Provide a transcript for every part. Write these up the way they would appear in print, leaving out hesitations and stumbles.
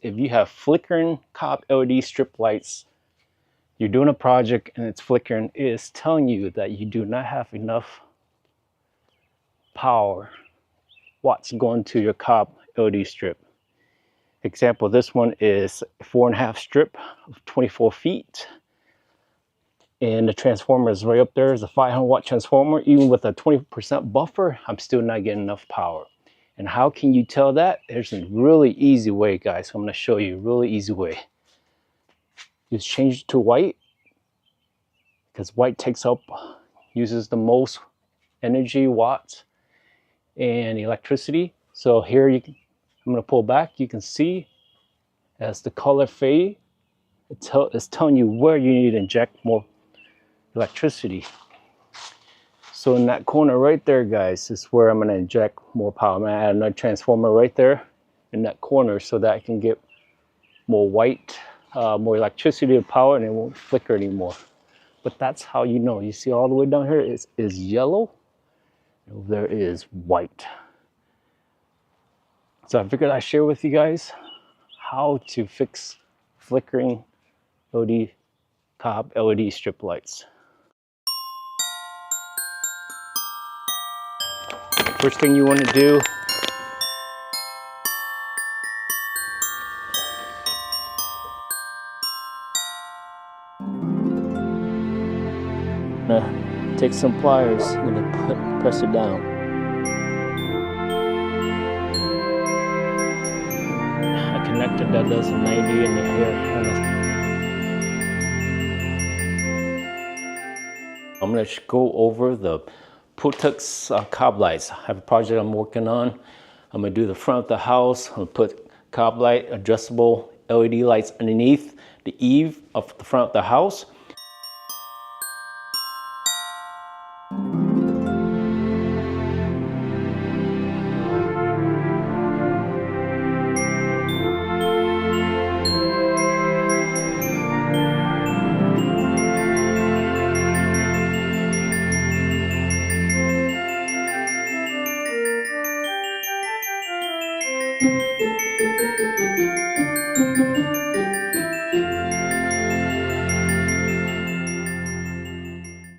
if you have flickering COB LED strip lights, you're doing a project and it's flickering, it is telling you that you do not have enough power watts going to your COB LED strip. Example, this one is 4.5 strip of 24 feet. And the transformer is right up there. It's a 500 watt transformer. Even with a 20% buffer, I'm still not getting enough power. And how can you tell that? There's a really easy way, guys. I'm going to show you a really easy way. Just change it to white, because white uses the most energy, watts, and electricity. So here I'm going to pull back. You can see as the color fade, it's telling you where you need to inject more electricity. So in that corner right there, guys, is where I'm going to inject more power. I'm going to add another transformer right there in that corner so that I can get more white, more electricity to power, and it won't flicker anymore. But that's how you know. You see all the way down here is yellow. Over there is white. So I figured I'd share with you guys how to fix flickering COB LED strip lights. First thing you want to do, take some pliers and press it down. A connector that does a 90 in the here. I'm going to go over the Protux COB lights. I have a project I'm working on. I'm going to do the front of the house. I'm going to put COB light, adjustable LED lights underneath the eave of the front of the house.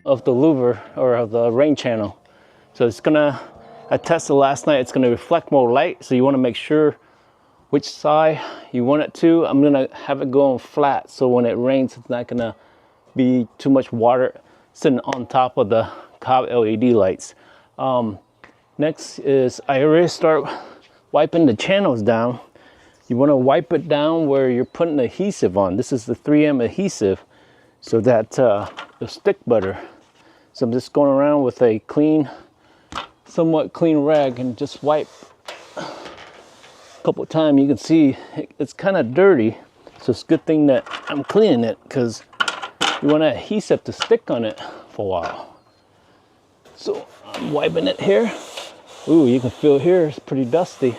Of the louver or of the rain channel. So it's gonna, I tested last night, it's gonna reflect more light, so you want to make sure which side you want it to. I'm gonna have it going flat so when it rains it's not gonna be too much water sitting on top of the COB LED lights. Next is I already start wiping the channels down. You want to wipe it down where you're putting adhesive on. This is the 3M adhesive so that it'll stick better. So I'm just going around with a somewhat clean rag and just wipe a couple of times. You can see it's kind of dirty, so it's a good thing that I'm cleaning it because you want that adhesive to stick on it for a while. So I'm wiping it here. Ooh, you can feel here it's pretty dusty.